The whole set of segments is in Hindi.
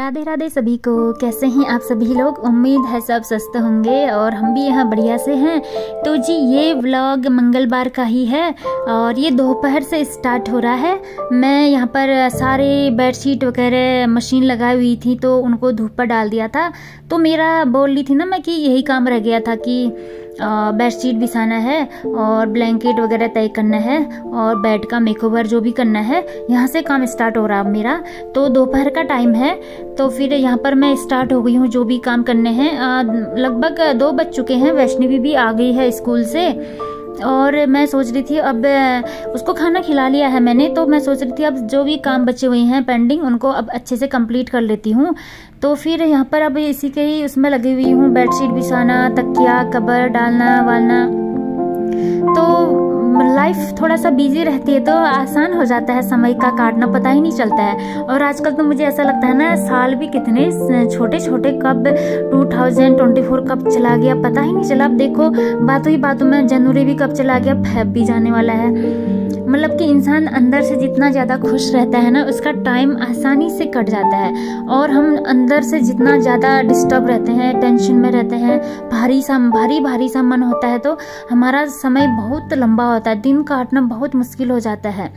राधे राधे सभी को। कैसे हैं आप सभी लोग? उम्मीद है सब स्वस्थ होंगे और हम भी यहाँ बढ़िया से हैं। तो जी ये व्लॉग मंगलवार का ही है और ये दोपहर से स्टार्ट हो रहा है। मैं यहाँ पर सारे बेडशीट वगैरह मशीन लगाई हुई थी तो उनको धूप पर डाल दिया था। तो मेरा बोल रही थी ना मैं कि यही काम रह गया था कि बेडशीट बिछाना है और ब्लैंकेट वगैरह तय करना है और बेड का मेकओवर जो भी करना है, यहाँ से काम स्टार्ट हो रहा है मेरा। तो दोपहर का टाइम है तो फिर यहाँ पर मैं स्टार्ट हो गई हूँ जो भी काम करने हैं। लगभग 2 बज चुके हैं। वैष्णवी भी आ गई है स्कूल से और मैं सोच रही थी अब उसको खाना खिला लिया है मैंने, तो मैं सोच रही थी अब जो भी काम बचे हुए हैं पेंडिंग उनको अब अच्छे से कंप्लीट कर लेती हूँ। तो फिर यहाँ पर अब इसी के ही उसमें लगी हुई हूँ, बेडशीट बिछाना, तकिया कवर डालना वालना। तो लाइफ थोड़ा सा बिजी रहती है तो आसान हो जाता है, समय का काटना पता ही नहीं चलता है। और आजकल तो मुझे ऐसा लगता है ना साल भी कितने छोटे छोटे कब 2024 कब चला गया पता ही नहीं चला। अब देखो बातों ही बातों में जनवरी भी कब चला गया, फेब भी जाने वाला है। मतलब कि इंसान अंदर से जितना ज़्यादा खुश रहता है ना उसका टाइम आसानी से कट जाता है, और हम अंदर से जितना ज़्यादा डिस्टर्ब रहते हैं, टेंशन में रहते हैं, भारी सा मन होता है तो हमारा समय बहुत लंबा होता है, दिन काटना बहुत मुश्किल हो जाता है।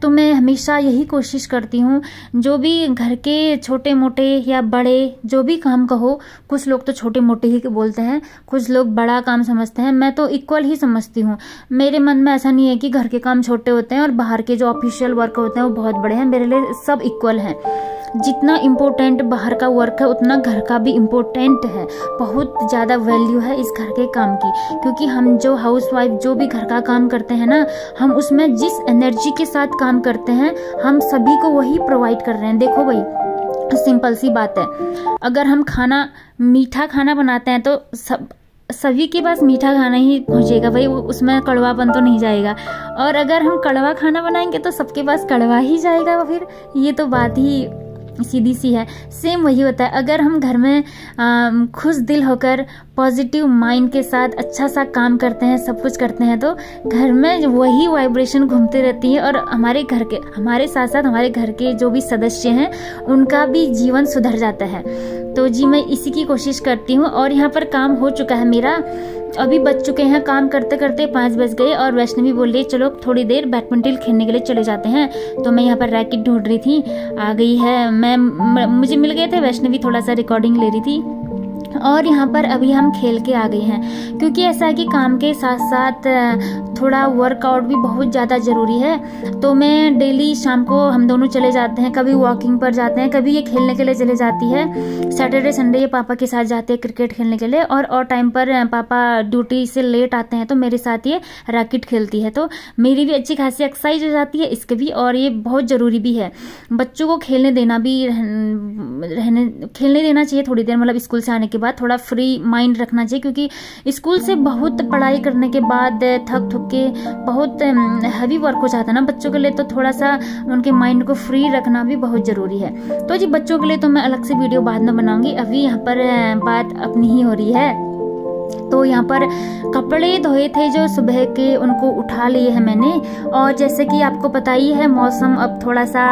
तो मैं हमेशा यही कोशिश करती हूँ जो भी घर के छोटे मोटे या बड़े जो भी काम कहो, कुछ लोग तो छोटे मोटे ही बोलते हैं, कुछ लोग बड़ा काम समझते हैं, मैं तो इक्वल ही समझती हूँ। मेरे मन में ऐसा नहीं है कि घर के काम छोटे होते हैं और बाहर के जो ऑफिशियल वर्क होते हैं वो बहुत बड़े हैं। मेरे लिए सब इक्वल हैं। जितना इम्पोर्टेंट बाहर का वर्क है उतना घर का भी इम्पोर्टेंट है। बहुत ज़्यादा वैल्यू है इस घर के काम की, क्योंकि हम जो हाउसवाइफ जो भी घर का काम करते हैं ना, हम उसमें जिस एनर्जी के साथ काम करते हैं हम सभी को वही प्रोवाइड कर रहे हैं। देखो भाई सिंपल सी बात है, अगर हम मीठा खाना बनाते हैं तो सभी के पास मीठा खाना ही पहुंचेगा भाई, उसमें कड़वापन तो नहीं जाएगा। और अगर हम कड़वा खाना बनाएंगे तो सबके पास कड़वा ही जाएगा। फिर ये तो बात ही सीधी सी है। सेम वही होता है, अगर हम घर में खुश दिल होकर पॉजिटिव माइंड के साथ अच्छा सा काम करते हैं, सब कुछ करते हैं, तो घर में वही वाइब्रेशन घूमते रहती है और हमारे साथ साथ हमारे घर के जो भी सदस्य हैं उनका भी जीवन सुधर जाता है। तो जी मैं इसी की कोशिश करती हूँ। और यहाँ पर काम हो चुका है मेरा, अभी बज चुके हैं काम करते करते 5 बज गए और वैष्णवी बोल रही चलो थोड़ी देर बैडमिंटन खेलने के लिए चले जाते हैं। तो मैं यहाँ पर रैकेट ढूंढ रही थी, आ गई है। मुझे मिल गए थे, वैष्णवी थोड़ा सा रिकॉर्डिंग ले रही थी और यहाँ पर अभी हम खेल के आ गए हैं। क्योंकि ऐसा है कि काम के साथ साथ थोड़ा वर्कआउट भी बहुत ज़्यादा ज़रूरी है। तो मैं डेली शाम को हम दोनों चले जाते हैं, कभी वॉकिंग पर जाते हैं, कभी ये खेलने के लिए चले जाती है। सैटरडे संडे ये पापा के साथ जाते हैं क्रिकेट खेलने के लिए, और टाइम पर पापा ड्यूटी से लेट आते हैं तो मेरे साथ ये रैकेट खेलती है। तो मेरी भी अच्छी खासी एक्सरसाइज हो जाती है इसके भी, और ये बहुत ज़रूरी भी है। बच्चों को खेलने देना चाहिए थोड़ी देर, मतलब स्कूल से आने के बाद थोड़ा फ्री माइंड रखना चाहिए, क्योंकि स्कूल से बहुत पढ़ाई करने के बाद थक थक के बहुत हैवी वर्क हो जाता है ना बच्चों के लिए, तो थोड़ा सा उनके माइंड को फ्री रखना भी बहुत जरूरी है। तो जी बच्चों के लिए तो मैं अलग से वीडियो बाद में बनाऊंगी, अभी यहाँ पर बात अपनी ही हो रही है। तो यहाँ पर कपड़े धोए थे जो सुबह के, उनको उठा लिए हैं मैंने। और जैसे कि आपको पता ही है मौसम अब थोड़ा सा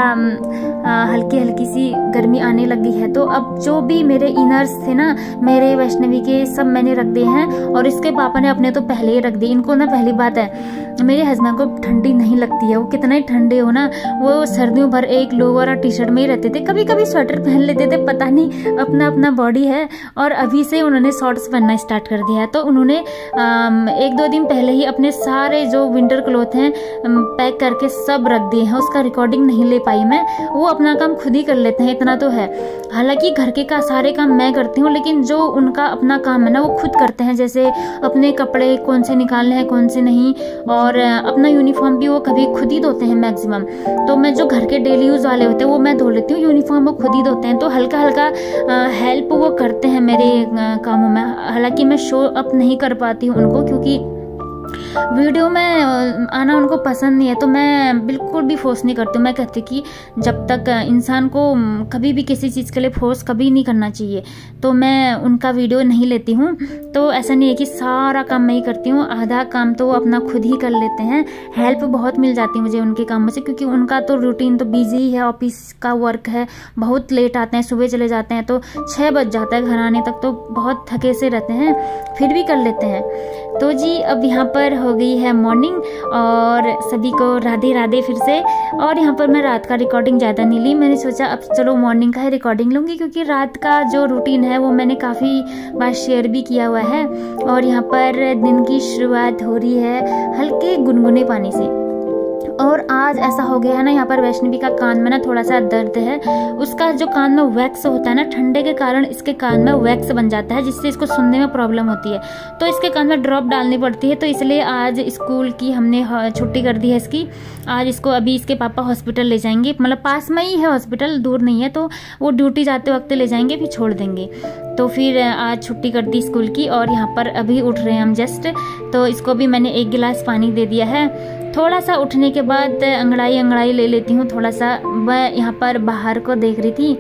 हल्की सी गर्मी आने लगी है, तो अब जो भी मेरे इनर्स थे ना, मेरे वैष्णवी के, सब मैंने रख दिए हैं। और इसके पापा ने अपने तो पहले ही रख दिए। इनको ना पहली बात है मेरे हस्बैंड को ठंडी नहीं लगती है, वो कितना ही ठंडे हो ना, वो सर्दियों भर एक लोअर और टी शर्ट में ही रहते थे, कभी कभी स्वेटर पहन लेते थे, पता नहीं अपना बॉडी है। और अभी से उन्होंने शॉर्ट्स पहनना स्टार्ट कर दिया है। तो उन्होंने 1-2 दिन पहले ही अपने सारे जो विंटर क्लोथ हैं पैक करके सब रख दिए हैं। उसका रिकॉर्डिंग नहीं ले पाई मैं, वो अपना काम खुद ही कर लेते हैं, इतना तो है। हालांकि घर के सारे काम मैं करती हूँ, लेकिन जो उनका अपना काम है ना वो खुद करते हैं। जैसे अपने कपड़े कौन से निकालने हैं कौन से नहीं, और अपना यूनिफॉर्म भी वो कभी खुद ही धोते हैं मैक्सिमम। तो मैं जो घर के डेली यूज वाले होते हैं वो मैं धो लेती हूँ, यूनिफॉर्म वो खुद ही धोते हैं। तो हल्का हल्का हेल्प वो करते हैं मेरे कामों में। हालांकि मैं शो अप नहीं कर पाती हूँ उनको, क्योंकि वीडियो में आना उनको पसंद नहीं है, तो मैं बिल्कुल भी फोर्स नहीं करती हूँ। मैं कहती कि जब तक इंसान को कभी भी किसी चीज़ के लिए फोर्स कभी नहीं करना चाहिए, तो मैं उनका वीडियो नहीं लेती हूँ। तो ऐसा नहीं है कि सारा काम मैं ही करती हूँ, आधा काम तो वो अपना खुद ही कर लेते हैं। हेल्प बहुत मिल जाती है मुझे उनके कामों से, क्योंकि उनका तो रूटीन तो बिजी ही है, ऑफिस का वर्क है, बहुत लेट आते हैं, सुबह चले जाते हैं तो 6 बज जाता है घर आने तक, तो बहुत थके से रहते हैं, फिर भी कर लेते हैं। तो जी अब यहाँ पर हो गई है मॉर्निंग और सभी को राधे राधे फिर से। और यहाँ पर मैं रात का रिकॉर्डिंग ज़्यादा नहीं ली, मैंने सोचा अब चलो मॉर्निंग का ही रिकॉर्डिंग लूँगी, क्योंकि रात का जो रूटीन है वो मैंने काफ़ी बार शेयर भी किया हुआ है। और यहाँ पर दिन की शुरुआत हो रही है हल्के गुनगुने पानी से। और आज ऐसा हो गया है ना, यहाँ पर वैष्णवी का कान में ना थोड़ा सा दर्द है। उसका जो कान में वैक्स होता है ना, ठंडे के कारण इसके कान में वैक्स बन जाता है, जिससे इसको सुनने में प्रॉब्लम होती है, तो इसके कान में ड्रॉप डालनी पड़ती है। तो इसलिए आज स्कूल की हमने छुट्टी कर दी है इसकी। आज इसको अभी इसके पापा हॉस्पिटल ले जाएंगे, मतलब पास में ही है हॉस्पिटल, दूर नहीं है, तो वो ड्यूटी जाते वक्त ले जाएंगे, फिर छोड़ देंगे। तो फिर आज छुट्टी कर दी स्कूल की। और यहाँ पर अभी उठ रहे हैं हम जस्ट, तो इसको भी मैंने 1 गिलास पानी दे दिया है। थोड़ा सा उठने के बाद अंगड़ाई ले लेती हूँ थोड़ा सा। मैं यहाँ पर बाहर को देख रही थी,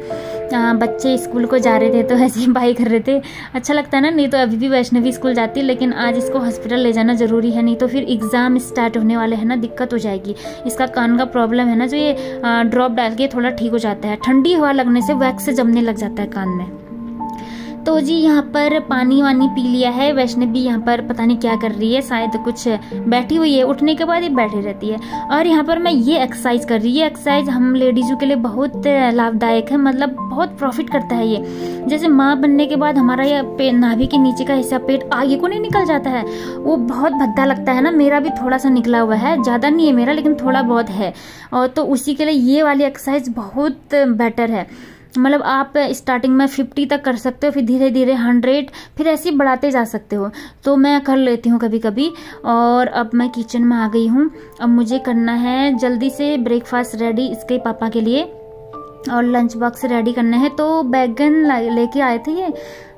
बच्चे स्कूल को जा रहे थे तो ऐसे ही बाई कर रहे थे, अच्छा लगता है ना। नहीं तो अभी भी वैष्णवी स्कूल जाती है, लेकिन आज इसको हॉस्पिटल ले जाना ज़रूरी है, नहीं तो फिर एग्ज़ाम स्टार्ट होने वाले हैं ना, दिक्कत हो जाएगी। इसका कान का प्रॉब्लम है ना, जो ये ड्रॉप डाल के थोड़ा ठीक हो जाता है, ठंडी हवा लगने से वैक्स जमने लग जाता है कान में। तो जी यहाँ पर पानी वानी पी लिया है। वैष्णवी यहाँ पर पता नहीं क्या कर रही है, शायद कुछ बैठी हुई है, उठने के बाद ही बैठी रहती है। और यहाँ पर मैं ये एक्सरसाइज कर रही हूँ। ये एक्सरसाइज हम लेडीज़ों के लिए बहुत लाभदायक है, मतलब बहुत प्रॉफिट करता है ये। जैसे माँ बनने के बाद हमारा ये नाभि के नीचे का हिस्सा पेट आगे को नहीं निकल जाता है, वो बहुत भद्दा लगता है ना। मेरा भी थोड़ा सा निकला हुआ है, ज़्यादा नहीं है मेरा, लेकिन थोड़ा बहुत है। और तो उसी के लिए ये वाली एक्सरसाइज बहुत बेटर है। मतलब आप स्टार्टिंग में 50 तक कर सकते हो, फिर धीरे धीरे 100, फिर ऐसे ही बढ़ाते जा सकते हो। तो मैं कर लेती हूँ कभी कभी। और अब मैं किचन में आ गई हूँ। अब मुझे करना है जल्दी से ब्रेकफास्ट रेडी इसके पापा के लिए, और लंच बॉक्स रेडी करना है। तो बैगन लेके आए थे ये,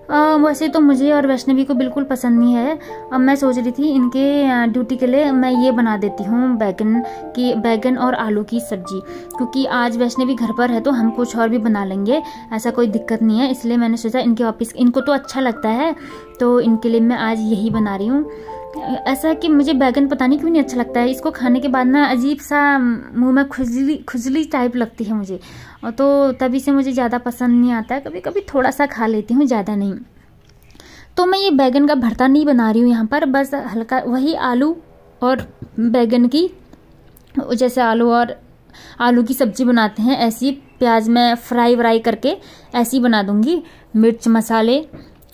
वैसे तो मुझे और वैष्णवी को बिल्कुल पसंद नहीं है। अब मैं सोच रही थी इनके ड्यूटी के लिए मैं ये बना देती हूँ बैगन और आलू की सब्जी, क्योंकि आज वैष्णवी घर पर है तो हम कुछ और भी बना लेंगे, ऐसा कोई दिक्कत नहीं है। इसलिए मैंने सोचा इनके ऑफिस इनको तो अच्छा लगता है, तो इनके लिए मैं आज यही बना रही हूँ। ऐसा है कि मुझे बैगन पता नहीं क्यों नहीं अच्छा लगता है, इसको खाने के बाद ना अजीब सा मुंह में खुजली टाइप लगती है मुझे, और तो तभी से मुझे ज़्यादा पसंद नहीं आता है। कभी कभी थोड़ा सा खा लेती हूँ, ज़्यादा नहीं। तो मैं ये बैगन का भरता नहीं बना रही हूँ यहाँ पर, बस हल्का वही आलू और बैगन की, जैसे आलू की सब्जी बनाते हैं ऐसी, प्याज में फ्राई करके ऐसी बना दूँगी, मिर्च मसाले।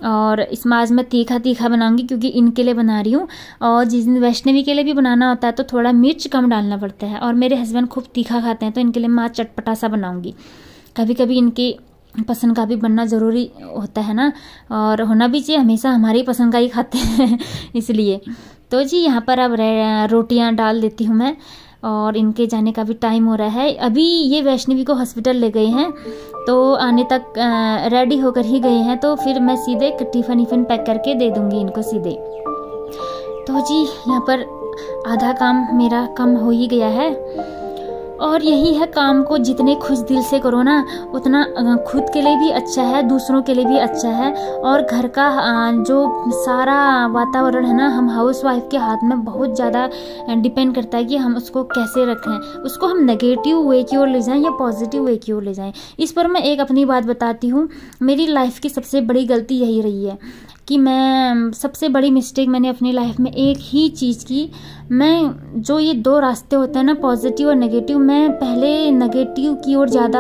और इसमें आज मैं तीखा बनाऊंगी, क्योंकि इनके लिए बना रही हूँ। और जिस दिन वैष्णवी के लिए भी बनाना होता है तो थोड़ा मिर्च कम डालना पड़ता है, और मेरे हस्बैंड खूब तीखा खाते हैं, तो इनके लिए मैं आज चटपटा सा बनाऊंगी। कभी कभी इनकी पसंद का भी बनना ज़रूरी होता है ना, और होना भी चाहिए, हमेशा हमारी पसंद का ही खाते हैं इसलिए। तो जी यहाँ पर अब रोटियाँ डाल देती हूँ मैं, और इनके जाने का भी टाइम हो रहा है। अभी ये वैष्णवी को हॉस्पिटल ले गए हैं, तो आने तक रेडी होकर ही गए हैं, तो फिर मैं सीधे टिफ़िन पैक करके दे दूँगी इनको सीधे। तो जी यहाँ पर आधा काम मेरा कम हो ही गया है। और यही है, काम को जितने खुश दिल से करो ना, उतना खुद के लिए भी अच्छा है, दूसरों के लिए भी अच्छा है। और घर का जो सारा वातावरण है ना, हम हाउस वाइफ के हाथ में बहुत ज़्यादा डिपेंड करता है कि हम उसको कैसे रखें, उसको हम नेगेटिव वे की ओर ले जाएं या पॉजिटिव वे की ओर ले जाएं। इस पर मैं एक अपनी बात बताती हूँ। मेरी लाइफ की सबसे बड़ी गलती यही रही है कि मैं सबसे बड़ी मिस्टेक मैंने अपनी लाइफ में एक ही चीज़ की। मैं जो ये 2 रास्ते होते हैं ना, पॉजिटिव और नेगेटिव, मैं पहले नेगेटिव की ओर ज़्यादा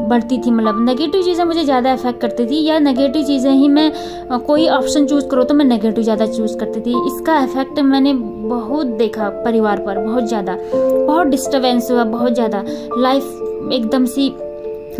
बढ़ती थी। मतलब नेगेटिव चीज़ें मुझे ज़्यादा अफेक्ट करती थी, या नेगेटिव चीज़ें ही मैं कोई ऑप्शन चूज़ करो तो मैं नेगेटिव ज़्यादा चूज़ करती थी। इसका इफेक्ट मैंने बहुत देखा परिवार पर, बहुत ज़्यादा, बहुत डिस्टर्बेंस हुआ, बहुत ज़्यादा लाइफ एकदम सी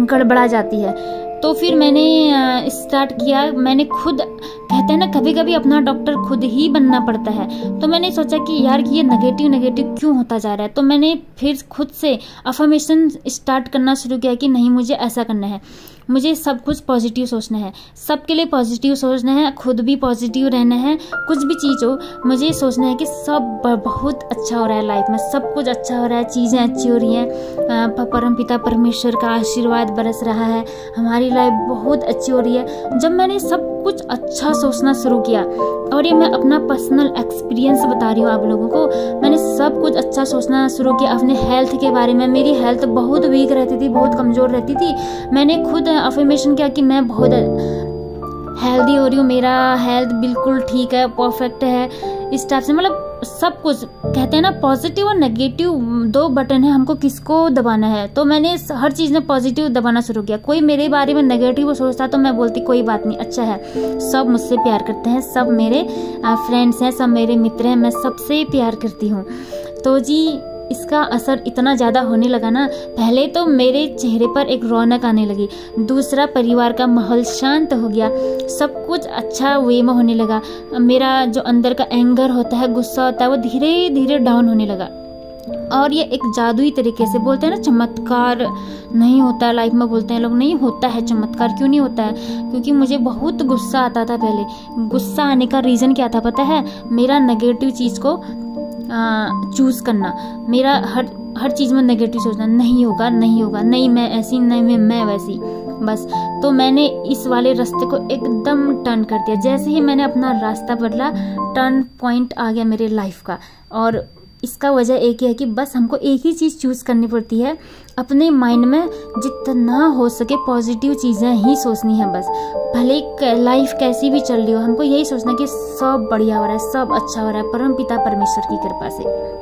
गड़बड़ा जाती है। तो फिर मैंने स्टार्ट किया, मैंने खुद, कहते हैं ना कभी कभी अपना डॉक्टर खुद ही बनना पड़ता है। तो मैंने सोचा कि यार कि ये नेगेटिव क्यों होता जा रहा है। तो मैंने फिर खुद से अफर्मेशन स्टार्ट करना शुरू किया कि नहीं, मुझे ऐसा करना है। मुझे सब कुछ पॉजिटिव सोचना है, सबके लिए पॉजिटिव सोचना है, खुद भी पॉजिटिव रहना है। कुछ भी चीज़ हो मुझे सोचना है कि सब बहुत अच्छा हो रहा है, लाइफ में सब कुछ अच्छा हो रहा है, चीज़ें अच्छी हो रही हैं, परमपिता परमेश्वर का आशीर्वाद बरस रहा है, हमारी लाइफ बहुत अच्छी हो रही है। जब मैंने सब कुछ अच्छा सोचना शुरू किया, और ये मैं अपना पर्सनल एक्सपीरियंस बता रही हूँ आप लोगों को, मैंने सब कुछ अच्छा सोचना शुरू किया अपने हेल्थ के बारे में। मेरी हेल्थ बहुत वीक रहती थी, बहुत कमज़ोर रहती थी। मैंने खुद अफर्मेशन किया कि मैं बहुत हेल्दी हो रही हूँ, मेरा हेल्थ बिल्कुल ठीक है, परफेक्ट है, इस टाइप से। मतलब सब कुछ कहते हैं ना, पॉजिटिव और नेगेटिव दो बटन है, हमको किसको दबाना है। तो मैंने हर चीज़ में पॉजिटिव दबाना शुरू किया। कोई मेरे बारे में नेगेटिव सोचता तो मैं बोलती कोई बात नहीं, अच्छा है, सब मुझसे प्यार करते हैं, सब मेरे फ्रेंड्स हैं, सब मेरे मित्र हैं, मैं सबसे प्यार करती हूँ। तो जी इसका असर इतना ज़्यादा होने लगा ना, पहले तो मेरे चेहरे पर एक रौनक आने लगी, दूसरा परिवार का माहौल शांत हो गया, सब कुछ अच्छा वे में होने लगा। मेरा जो अंदर का एंगर होता है, गुस्सा होता है, वो धीरे धीरे डाउन होने लगा। और ये एक जादुई तरीके से, बोलते हैं ना चमत्कार नहीं होता लाइफ में, बोलते हैं लोग, नहीं होता है चमत्कार। क्यों नहीं होता है? क्योंकि मुझे बहुत गुस्सा आता था पहले। गुस्सा आने का रीज़न क्या था पता है? मेरा नेगेटिव चीज़ को चूज़ करना, मेरा हर चीज़ में नेगेटिव सोचना, नहीं होगा, नहीं होगा, नहीं मैं ऐसी, नहीं मैं वैसी, बस। तो मैंने इस वाले रास्ते को एकदम टर्न कर दिया। जैसे ही मैंने अपना रास्ता बदला, टर्न पॉइंट आ गया मेरे लाइफ का। और इसका वजह एक ही है कि बस हमको एक ही चीज़ चूज़ करनी पड़ती है, अपने माइंड में जितना हो सके पॉजिटिव चीज़ें ही सोचनी है बस। भले लाइफ कैसी भी चल रही हो, हमको यही सोचना कि सब बढ़िया हो रहा है, सब अच्छा हो रहा है, परमपिता परमेश्वर की कृपा से।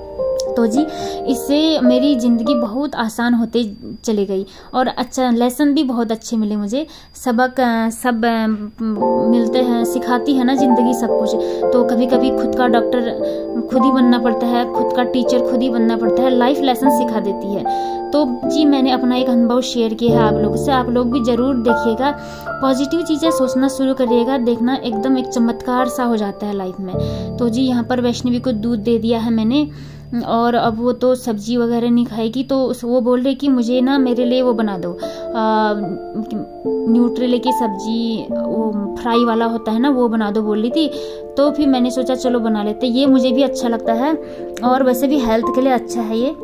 तो जी इससे मेरी ज़िंदगी बहुत आसान होते चली गई, और अच्छा लेसन भी बहुत अच्छे मिले मुझे। सबक सब मिलते हैं, सिखाती है ना ज़िंदगी सब कुछ। तो कभी कभी खुद का डॉक्टर खुद ही बनना पड़ता है, खुद का टीचर खुद ही बनना पड़ता है, लाइफ लेसन सिखा देती है। तो जी मैंने अपना एक अनुभव शेयर किया है आप लोगों से, आप लोग भी ज़रूर देखिएगा, पॉजिटिव चीज़ें सोचना शुरू करिएगा, देखना एकदम एक चमत्कार सा हो जाता है लाइफ में। तो जी यहाँ पर वैष्णवी को दूध दे दिया है मैंने, और अब वो तो सब्जी वगैरह नहीं खाएगी, तो वो बोल रही कि मुझे ना मेरे लिए वो बना दो, न्यूट्रेला की सब्जी, वो फ्राई वाला होता है ना, वो बना दो बोल रही थी। तो फिर मैंने सोचा चलो बना लेते, ये मुझे भी अच्छा लगता है, और वैसे भी हेल्थ के लिए अच्छा है ये।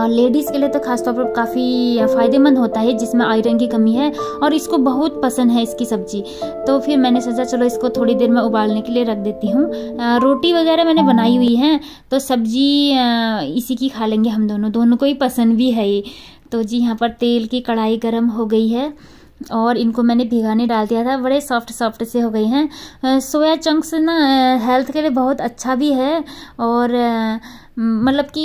लेडीज़ के लिए तो खासतौर पर काफ़ी फ़ायदेमंद होता है, जिसमें आयरन की कमी है, और इसको बहुत पसंद है इसकी सब्ज़ी। तो फिर मैंने सोचा चलो इसको थोड़ी देर में उबालने के लिए रख देती हूँ। रोटी वगैरह मैंने बनाई हुई है, तो सब्ज़ी इसी की खा लेंगे हम दोनों को ही पसंद भी है ये। तो जी यहाँ पर तेल की कढ़ाई गर्म हो गई है, और इनको मैंने भिगाने डाल दिया था, बड़े सॉफ्ट से हो गए हैं। सोया चंक्स ना हेल्थ के लिए बहुत अच्छा भी है, और मतलब कि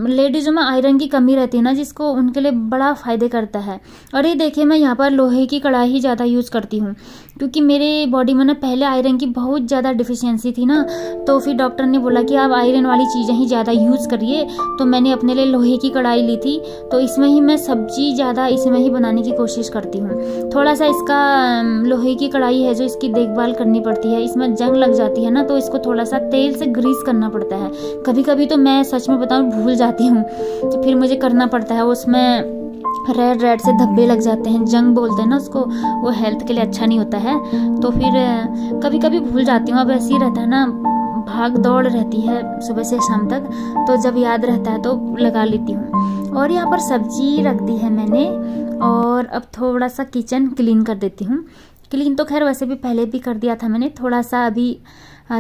लेडीज़ों में आयरन की कमी रहती है ना, जिसको उनके लिए बड़ा फ़ायदे करता है। और ये देखिए मैं यहाँ पर लोहे की कढ़ाई ही ज़्यादा यूज़ करती हूँ, क्योंकि मेरे बॉडी में ना पहले आयरन की बहुत ज़्यादा डिफिशियंसी थी ना, तो फिर डॉक्टर ने बोला कि आप आयरन वाली चीज़ें ही ज़्यादा यूज़ करिए। तो मैंने अपने लिए लोहे की कढ़ाई ली थी, तो इसमें ही मैं सब्जी ज़्यादा इसमें ही बनाने की कोशिश करती हूँ। थोड़ा सा इसका लोहे की कढ़ाई है जो इसकी देखभाल करनी पड़ती है, इसमें जंग लग जाती है ना, तो इसको थोड़ा सा तेल से ग्रीस करना पड़ता है। कभी कभी तो मैं सच में बताऊँ भूल जाती हूँ, तो फिर मुझे करना पड़ता है। उसमें रेड से धब्बे लग जाते हैं, जंग बोलते हैं ना उसको, वो हेल्थ के लिए अच्छा नहीं होता है। तो फिर कभी कभी भूल जाती हूँ, अब ऐसे ही रहता है ना, भाग दौड़ रहती है सुबह से शाम तक, तो जब याद रहता है तो लगा लेती हूँ। और यहाँ पर सब्जी रख दी है मैंने, और अब थोड़ा सा किचन क्लीन कर देती हूँ। क्लीन तो खैर वैसे भी पहले भी कर दिया था मैंने, थोड़ा सा अभी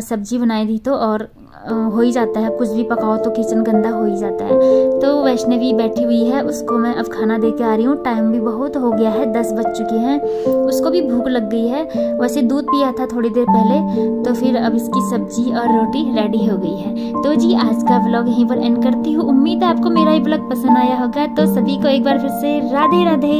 सब्जी बनाई थी तो, और हो ही जाता है, कुछ भी पकाओ तो किचन गंदा हो ही जाता है। तो वैष्णवी बैठी हुई है, उसको मैं अब खाना दे के आ रही हूँ। टाइम भी बहुत हो गया है, 10 बज चुके हैं, उसको भी भूख लग गई है। वैसे दूध पिया था थोड़ी देर पहले, तो फिर अब इसकी सब्जी और रोटी रेडी हो गई है। तो जी आज का व्लॉग यहीं पर एंड करती हूँ। उम्मीद है आपको मेरा ये व्लॉग पसंद आया होगा। तो सभी को एक बार फिर से राधे राधे।